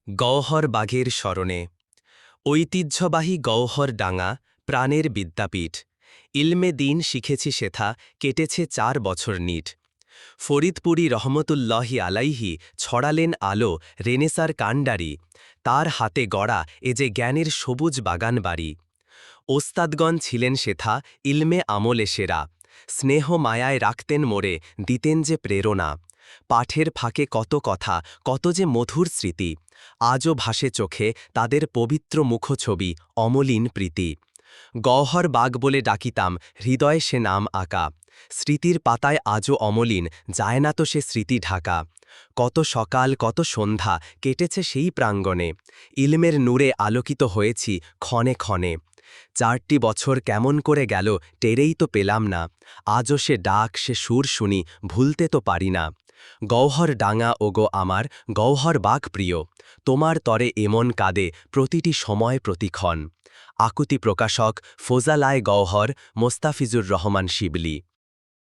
গওহর বাঘের স্মরণে ঐতিহ্যবাহী গওহর ডাঙা প্রাণের বিদ্যাপীঠ ইলমে দিন শিখেছি সেথা কেটেছে ৪ বছর নিট ফরিদপুরি রহমতুল্লাহি আলাইহি ছড়ালেন আলো রেনেসার কাণ্ডারি তার হাতে গড়া এ যে জ্ঞানের সবুজ বাগান বাড়ি ওস্তাদগণ ছিলেন সেথা ইলমে আমলে সেরা স্নেহ মায়ায় রাখতেন মোড়ে দিতেন যে প্রেরণা পাঠের ফাঁকে কত কথা কত যে মধুর স্মৃতি আজও ভাসে চোখে তাদের পবিত্র মুখছবি অমলিন প্রীতি গওহর বাগ বলে ডাকিতাম হৃদয়ে সে নাম আঁকা স্মৃতির পাতায় আজও অমলিন যায় না তো সে স্মৃতি ঢাকা কত সকাল কত সন্ধ্যা কেটেছে সেই প্রাঙ্গণে ইলমের নূরে আলোকিত হয়েছি ক্ষণে ক্ষণে ৪টি বছর কেমন করে গেল টেরেই তো পেলাম না আজও সে ডাক সে সুর শুনি ভুলতে তো পারি না গওহর ডাঙা ওগো আমার গওহর বাগ প্রিয় তোমার তরে এমন কাঁদে প্রতিটি সময় প্রতিক্ষণ আকুতি প্রকাশক ফোজালায় গওহর মোস্তাফিজুর রহমান শিবলি।